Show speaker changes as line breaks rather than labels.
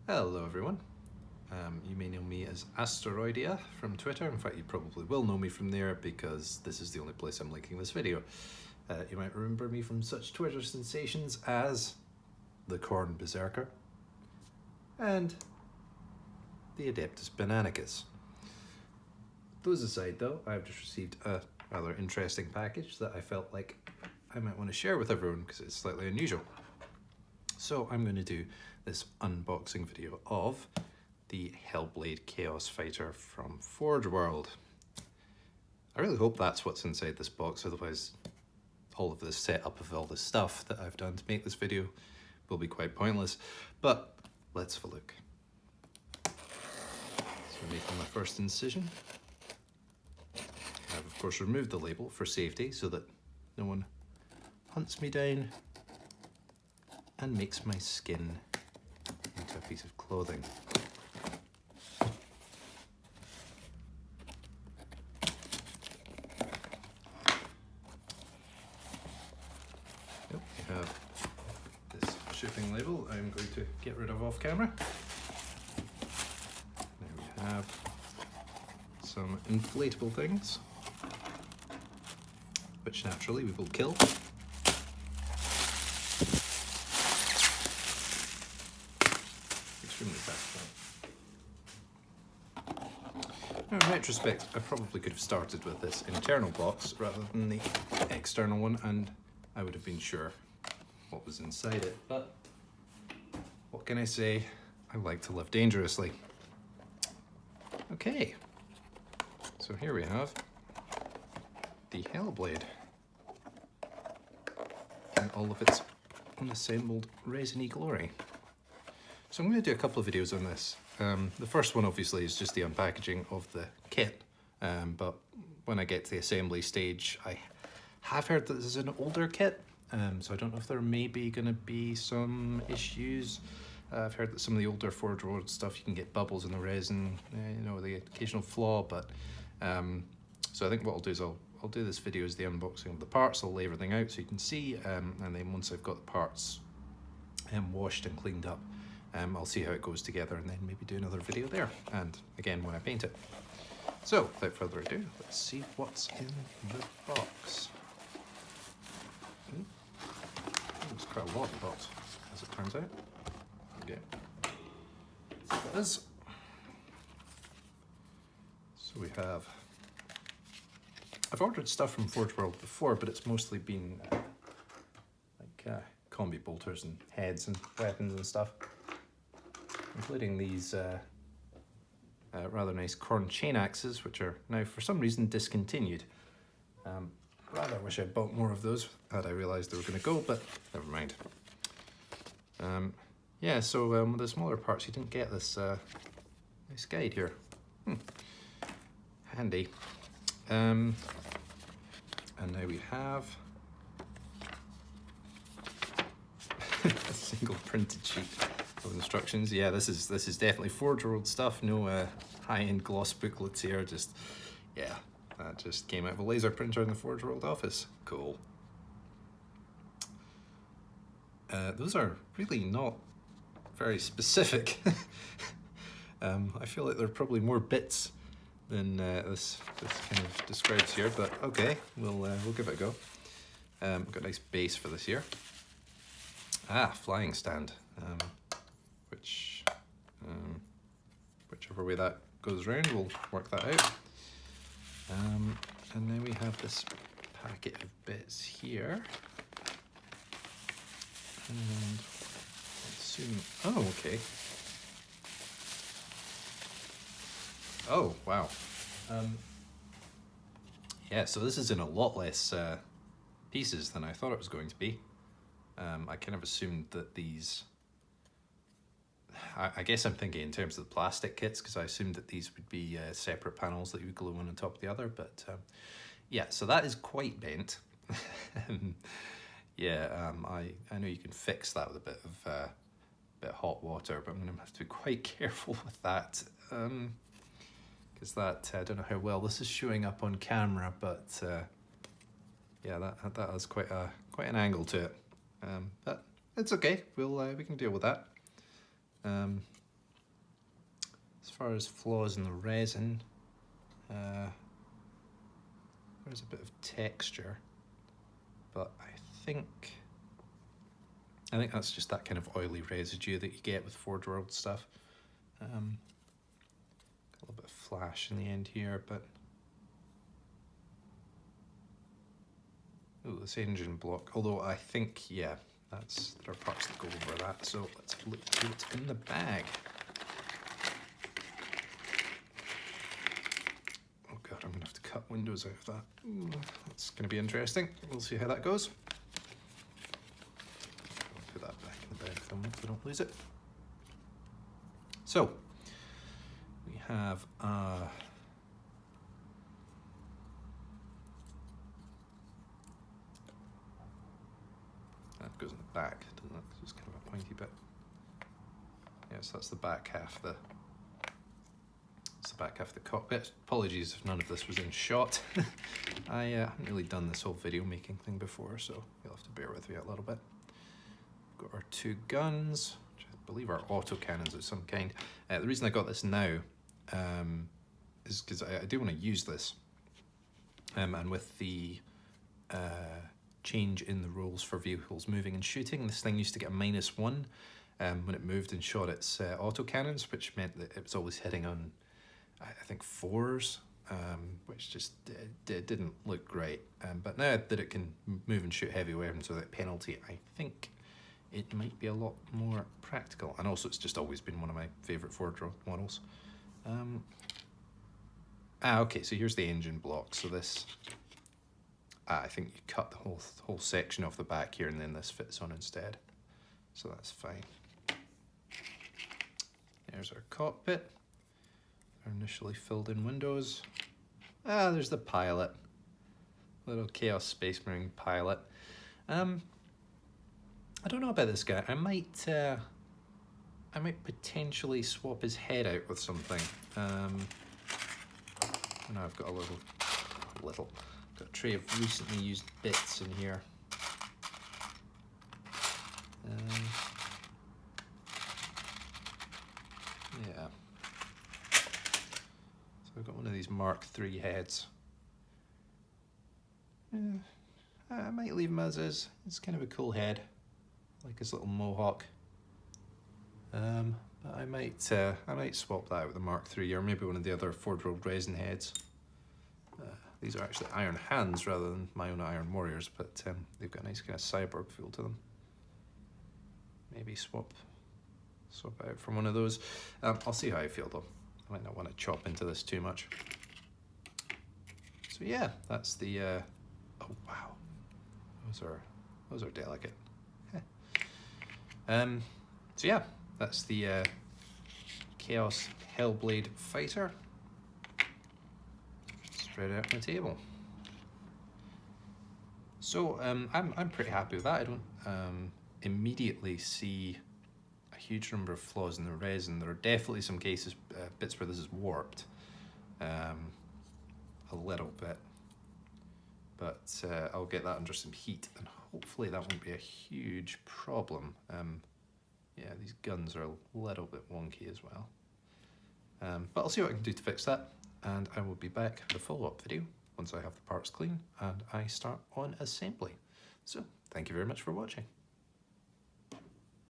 Hello everyone. You may know me as Asteroidia from Twitter. In fact, you probably will know me from there because this is the only place I'm linking this video. You might remember me from such Twitter sensations as the Corn Berserker and the Adeptus Bananicus. Those aside though, I've just received a rather interesting package that I felt like I might want to share with everyone because it's slightly unusual. So I'm going to do this unboxing video of the Hellblade Chaos Fighter from Forgeworld. I really hope that's what's inside this box, otherwise all of this setup of all this stuff that I've done to make this video will be quite pointless. But let's have a look. So making my first incision. I've of course removed the label for safety so that no one hunts me down and makes my skin into a piece of clothing. We have this shipping label I'm going to get rid of off camera. Now we have some inflatable things, which naturally we will kill. Extremely fast. Now, in retrospect, I probably could have started with this internal box rather than the external one, and I would have been sure what was inside it. But what can I say? I like to live dangerously. Okay, so here we have the Hellblade in all of its unassembled resiny glory. So I'm going to do a couple of videos on this. The first one obviously is just the unpackaging of the kit, but when I get to the assembly stage, I have heard that this is an older kit, so I don't know if there may be going to be some issues. I've heard that some of the older Forgeworld stuff, you can get bubbles in the resin, you know, the occasional flaw, but so I think what I'll do is I'll do this video as the unboxing of the parts. I'll lay everything out so you can see, and then once I've got the parts washed and cleaned up, I'll see how it goes together and then maybe do another video there, and again when I paint it. So without further ado, let's see what's in the box. There's quite a lot in the box, as it turns out. Okay, so that is. So we have, I've ordered stuff from Forgeworld before, but it's mostly been like combi bolters and heads and weapons and stuff, including these rather nice Corn chain axes, which are now for some reason discontinued. Rather wish I'd bought more of those had I realised they were going to go, but never mind. Yeah, so with the smaller parts you didn't get this nice guide here. Handy. And now we have a single printed sheet of instructions. Yeah, this is definitely Forgeworld stuff. No high-end gloss booklets here. Just yeah, that just came out of a laser printer in the Forgeworld office. Cool. Those are really not very specific. I feel like there are probably more bits than this kind of describes here, but okay, we'll give it a go. Got a nice base for this here. Flying stand, which whichever way that goes around, we'll work that out. And then we have this packet of bits here. And assume, oh, okay. Oh, wow. Yeah, so this is in a lot less pieces than I thought it was going to be. I kind of assumed that these, I guess I'm thinking in terms of the plastic kits, because I assumed that these would be separate panels that you would glue one on top of the other, but yeah, so that is quite bent. Yeah, I know you can fix that with a bit of hot water, but I'm going to have to be quite careful with that, because that, I don't know how well this is showing up on camera, but yeah, that has quite an angle to it. But it's okay. We can deal with that. As far as flaws in the resin, there's a bit of texture, but I think that's just that kind of oily residue that you get with Forgeworld stuff. Got a little bit of flash in the end here, but ooh, this engine block. Although I think, yeah, there are parts that go over that. So let's look at what's in the bag. Oh god, I'm gonna have to cut windows out of that. Ooh, that's gonna be interesting. We'll see how that goes. I'll put that back in the bag so we don't lose it. So we have that goes in the back, doesn't it? It's just kind of a pointy bit. Yes, that's the back half. It's the back half of the cockpit. Apologies if none of this was in shot. I haven't really done this whole video making thing before, so you'll have to bear with me a little bit. We've got our two guns, which I believe are autocannons of some kind. The reason I got this now is because I do want to use this. And with the change in the rules for vehicles moving and shooting, this thing used to get a -1 when it moved and shot its autocannons, which meant that it was always hitting on, I think, 4s, which just didn't look great. But now that it can move and shoot heavy weapons without penalty, I think it might be a lot more practical. And also, it's just always been one of my favourite Forgeworld models. Okay, so here's the engine block. So this, I think you cut the whole section off the back here, and then this fits on instead. So that's fine. There's our cockpit. Our initially filled in windows. There's the pilot. Little Chaos Space Marine pilot. I don't know about this guy. I might potentially swap his head out with something. Now I've got got a tray of recently used bits in here. Yeah. So I've got one of these Mark III heads. I might leave him as is. It's kind of a cool head, like his little mohawk. But I might swap that out with the Mark III, or maybe one of the other Forgeworld resin heads. These are actually iron hands rather than my own Iron Warriors, but they've got a nice kind of cyborg feel to them. Maybe swap out from one of those. I'll see how I feel though. I might not want to chop into this too much. So yeah, that's the. Oh wow, those are delicate. So yeah, that's the Chaos Hellblade Fighter. Spread out on the table. So I'm pretty happy with that. I don't immediately see a huge number of flaws in the resin. There are definitely some cases, bits where this is warped a little bit, but I'll get that under some heat and hopefully that won't be a huge problem. Yeah, these guns are a little bit wonky as well, but I'll see what I can do to fix that, and I will be back with a follow-up video once I have the parts clean and I start on assembly. So thank you very much for watching.